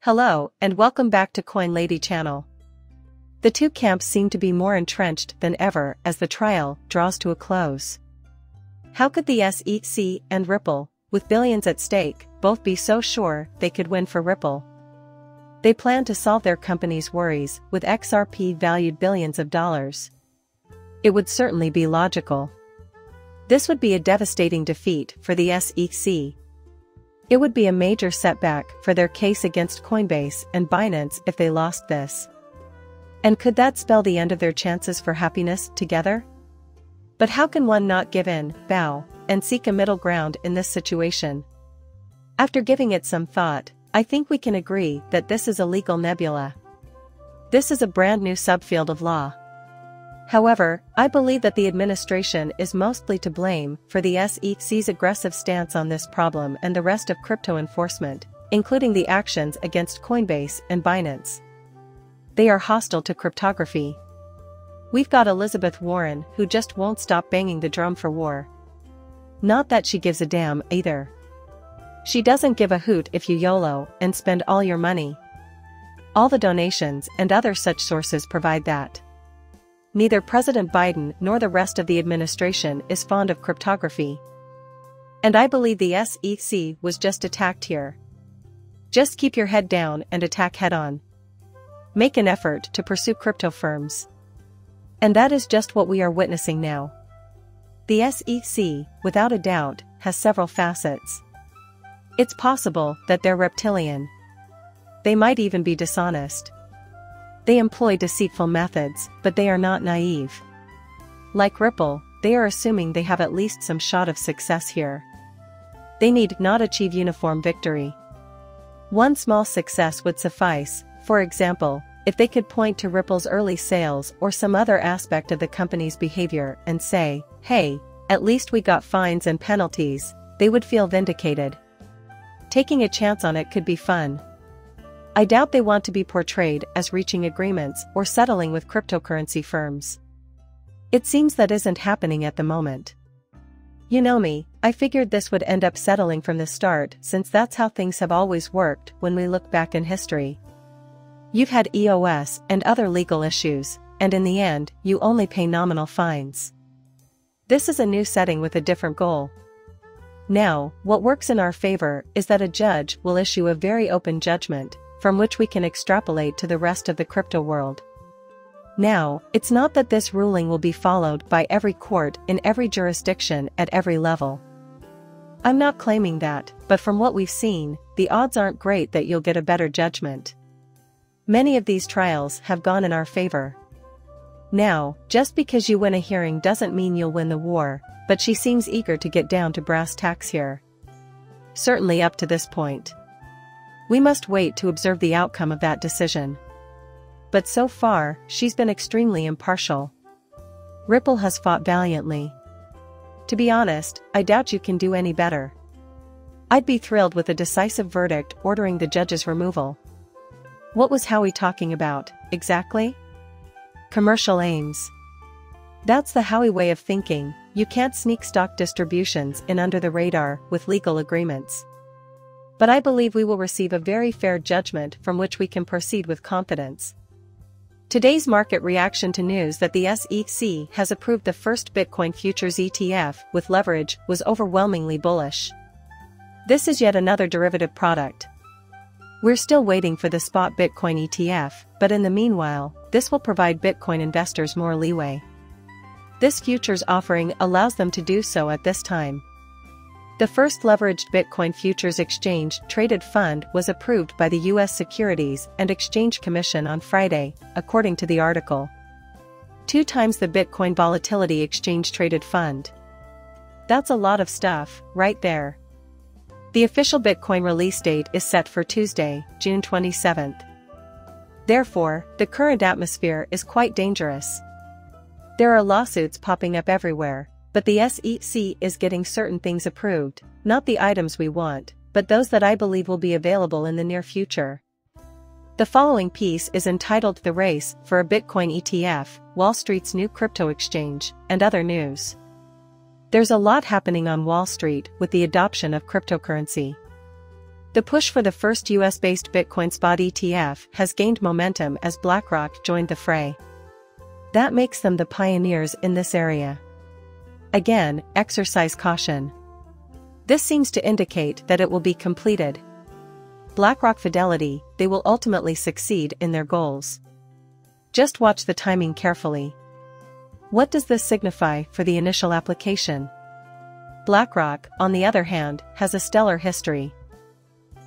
Hello, and welcome back to Coin Lady channel. The two camps seem to be more entrenched than ever as the trial draws to a close. How could the SEC and Ripple, with billions at stake, both be so sure they could win for Ripple? They plan to solve their company's worries with XRP valued billions of dollars. It would certainly be logical. This would be a devastating defeat for the SEC. It would be a major setback for their case against Coinbase and Binance if they lost this. And could that spell the end of their chances for happiness together? But how can one not give in, bow, and seek a middle ground in this situation? After giving it some thought, I think we can agree that this is a legal nebula. This is a brand new subfield of law. However, I believe that the administration is mostly to blame for the SEC's aggressive stance on this problem and the rest of crypto enforcement, including the actions against Coinbase and Binance. They are hostile to cryptography. We've got Elizabeth Warren who just won't stop banging the drum for war. Not that she gives a damn either. She doesn't give a hoot if you YOLO and spend all your money. All the donations and other such sources provide that. Neither President Biden nor the rest of the administration is fond of cryptography. And I believe the SEC was just attacked here. Just keep your head down and attack head-on. Make an effort to pursue crypto firms. And that is just what we are witnessing now. The SEC, without a doubt, has several facets. It's possible that they're reptilian. They might even be dishonest. They employ deceitful methods, but they are not naive. Like Ripple, they are assuming they have at least some shot of success here. They need not achieve uniform victory. One small success would suffice, for example, if they could point to Ripple's early sales or some other aspect of the company's behavior and say, hey, at least we got fines and penalties, they would feel vindicated. Taking a chance on it could be fun. I doubt they want to be portrayed as reaching agreements or settling with cryptocurrency firms. It seems that isn't happening at the moment. You know me, I figured this would end up settling from the start since that's how things have always worked when we look back in history. You've had EOS and other legal issues, and in the end, you only pay nominal fines. This is a new setting with a different goal. Now, what works in our favor is that a judge will issue a very open judgment, from which we can extrapolate to the rest of the crypto world. Now, it's not that this ruling will be followed by every court in every jurisdiction at every level. I'm not claiming that, but from what we've seen, the odds aren't great that you'll get a better judgment. Many of these trials have gone in our favor. Now, just because you win a hearing doesn't mean you'll win the war, but she seems eager to get down to brass tacks here. Certainly up to this point. We must wait to observe the outcome of that decision. But so far, she's been extremely impartial. Ripple has fought valiantly. To be honest, I doubt you can do any better. I'd be thrilled with a decisive verdict ordering the judge's removal. What was Howie talking about, exactly? Commercial aims. That's the Howie way of thinking. You can't sneak stock distributions in under the radar with legal agreements. But I believe we will receive a very fair judgment from which we can proceed with confidence. Today's market reaction to news that the SEC has approved the first Bitcoin futures ETF with leverage was overwhelmingly bullish. This is yet another derivative product. We're still waiting for the spot Bitcoin ETF, but in the meanwhile, this will provide Bitcoin investors more leeway. This futures offering allows them to do so at this time. The first leveraged Bitcoin futures exchange-traded fund was approved by the U.S. Securities and Exchange Commission on Friday, according to the article. 2 times the Bitcoin volatility exchange-traded fund. That's a lot of stuff, right there. The official Bitcoin release date is set for Tuesday, June 27th. Therefore, the current atmosphere is quite dangerous. There are lawsuits popping up everywhere. But the SEC is getting certain things approved, not the items we want, but those that I believe will be available in the near future. The following piece is entitled The Race for a Bitcoin ETF, Wall Street's New Crypto Exchange, and Other News. There's a lot happening on Wall Street with the adoption of cryptocurrency. The push for the first US-based Bitcoin spot ETF has gained momentum as BlackRock joined the fray. That makes them the pioneers in this area. Again, exercise caution. This seems to indicate that it will be completed. BlackRock Fidelity, they will ultimately succeed in their goals. Just watch the timing carefully. What does this signify for the initial application? BlackRock, on the other hand, has a stellar history.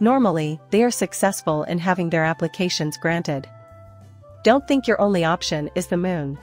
Normally, they are successful in having their applications granted. Don't think your only option is the moon.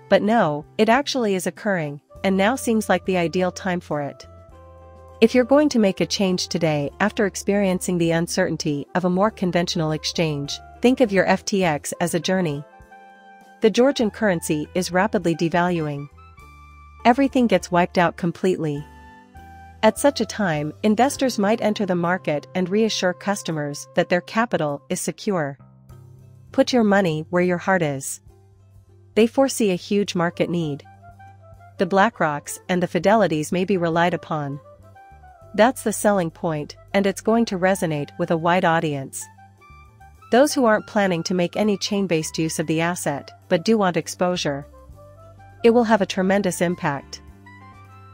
But no, it actually is occurring, and now seems like the ideal time for it. If you're going to make a change today after experiencing the uncertainty of a more conventional exchange, think of your FTX as a journey. The Georgian currency is rapidly devaluing. Everything gets wiped out completely. At such a time, investors might enter the market and reassure customers that their capital is secure. Put your money where your heart is. They foresee a huge market need. The BlackRocks and the Fidelities may be relied upon. That's the selling point, and it's going to resonate with a wide audience. Those who aren't planning to make any chain-based use of the asset, but do want exposure. It will have a tremendous impact.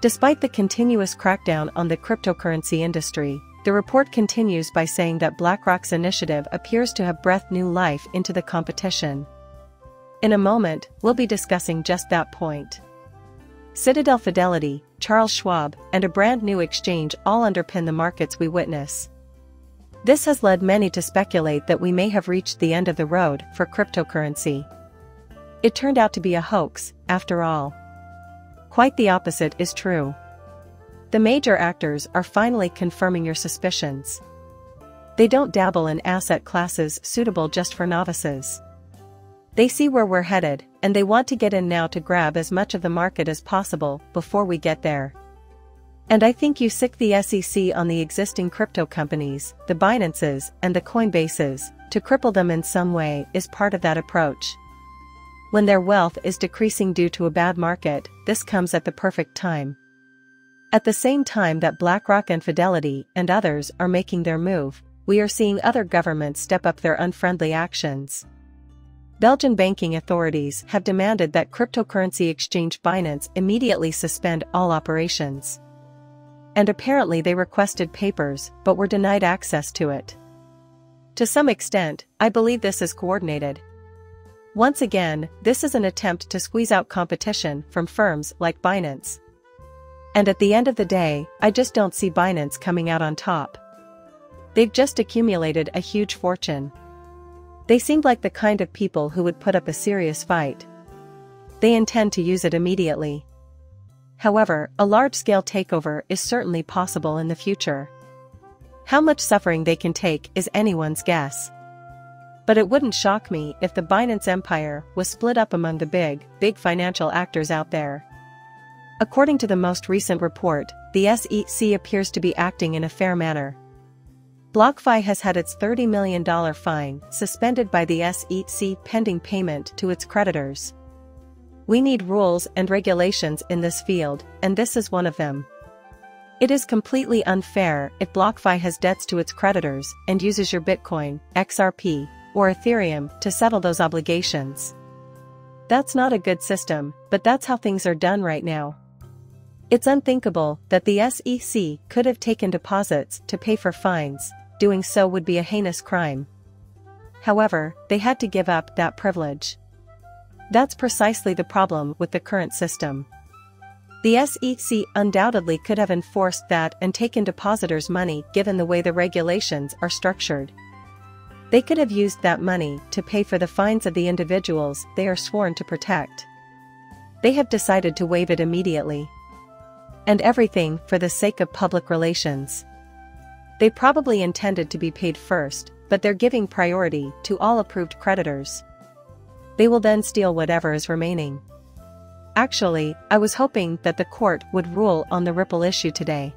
Despite the continuous crackdown on the cryptocurrency industry, the report continues by saying that BlackRock's initiative appears to have breathed new life into the competition. In a moment, we'll be discussing just that point. Citadel Fidelity, Charles Schwab, and a brand new exchange all underpin the markets we witness. This has led many to speculate that we may have reached the end of the road for cryptocurrency. It turned out to be a hoax, after all. Quite the opposite is true. The major actors are finally confirming your suspicions. They don't dabble in asset classes suitable just for novices. They see where we're headed, and they want to get in now to grab as much of the market as possible before we get there. And I think you sick the SEC on the existing crypto companies, the Binances, and the Coinbases, to cripple them in some way is part of that approach. When their wealth is decreasing due to a bad market, this comes at the perfect time. At the same time that BlackRock and Fidelity and others are making their move, we are seeing other governments step up their unfriendly actions. Belgian banking authorities have demanded that cryptocurrency exchange Binance immediately suspend all operations. And apparently they requested papers but were denied access to it. To some extent, I believe this is coordinated. Once again, this is an attempt to squeeze out competition from firms like Binance. And at the end of the day, I just don't see Binance coming out on top. They've just accumulated a huge fortune. They seemed like the kind of people who would put up a serious fight. They intend to use it immediately. However, a large-scale takeover is certainly possible in the future. How much suffering they can take is anyone's guess. But it wouldn't shock me if the Binance empire was split up among the big financial actors out there. According to the most recent report, the SEC appears to be acting in a fair manner. BlockFi has had its $30 million fine suspended by the SEC pending payment to its creditors. We need rules and regulations in this field, and this is one of them. It is completely unfair if BlockFi has debts to its creditors and uses your Bitcoin, XRP, or Ethereum to settle those obligations. That's not a good system, but that's how things are done right now. It's unthinkable that the SEC could have taken deposits to pay for fines. Doing so would be a heinous crime. However, they had to give up that privilege. That's precisely the problem with the current system. The SEC undoubtedly could have enforced that and taken depositors' money given the way the regulations are structured. They could have used that money to pay for the fines of the individuals they are sworn to protect. They have decided to waive it immediately. And everything for the sake of public relations. They probably intended to be paid first, but they're giving priority to all approved creditors. They will then steal whatever is remaining. Actually, I was hoping that the court would rule on the Ripple issue today.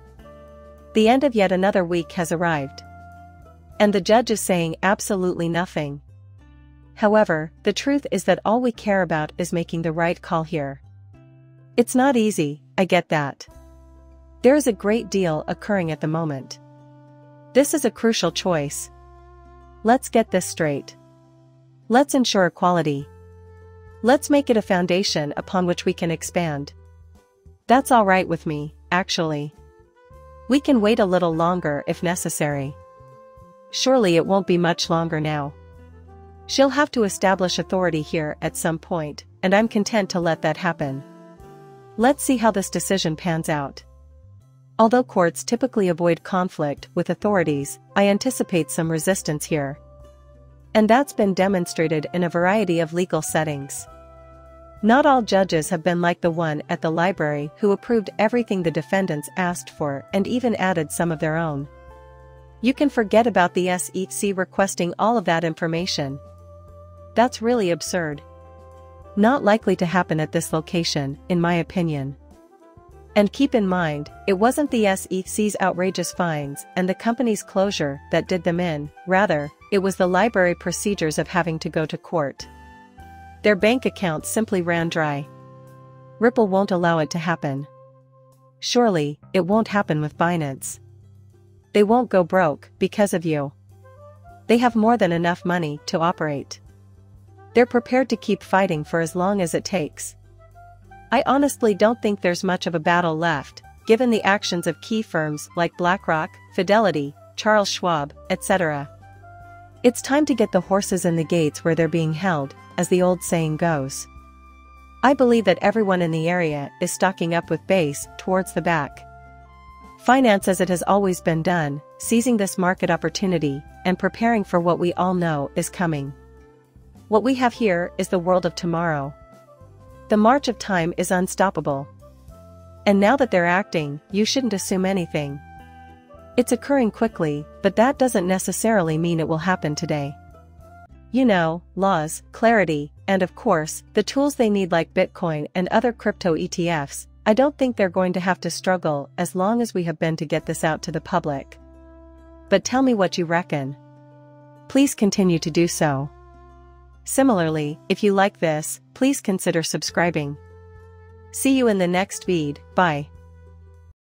The end of yet another week has arrived. And the judge is saying absolutely nothing. However, the truth is that all we care about is making the right call here. It's not easy, I get that. There is a great deal occurring at the moment. This is a crucial choice. Let's get this straight. Let's ensure equality. Let's make it a foundation upon which we can expand. That's all right with me, actually. We can wait a little longer if necessary. Surely it won't be much longer now. She'll have to establish authority here at some point, and I'm content to let that happen. Let's see how this decision pans out. Although courts typically avoid conflict with authorities, I anticipate some resistance here. And that's been demonstrated in a variety of legal settings. Not all judges have been like the one at the library who approved everything the defendants asked for and even added some of their own. You can forget about the SEC requesting all of that information. That's really absurd. Not likely to happen at this location, in my opinion. And keep in mind, it wasn't the SEC's outrageous fines and the company's closure that did them in, rather, it was the library procedures of having to go to court. Their bank accounts simply ran dry. Ripple won't allow it to happen. Surely, it won't happen with Binance. They won't go broke because of you. They have more than enough money to operate. They're prepared to keep fighting for as long as it takes. I honestly don't think there's much of a battle left, given the actions of key firms like BlackRock, Fidelity, Charles Schwab, etc. It's time to get the horses in the gates where they're being held, as the old saying goes. I believe that everyone in the area is stocking up with base towards the back. Finance as it has always been done, seizing this market opportunity, and preparing for what we all know is coming. What we have here is the world of tomorrow. The march of time is unstoppable. And now that they're acting, you shouldn't assume anything. It's occurring quickly, but that doesn't necessarily mean it will happen today. You know, laws, clarity, and of course, the tools they need like Bitcoin and other crypto ETFs. I don't think they're going to have to struggle as long as we have been to get this out to the public. But tell me what you reckon. Please continue to do so. Similarly, if you like this, please consider subscribing. See you in the next feed. Bye.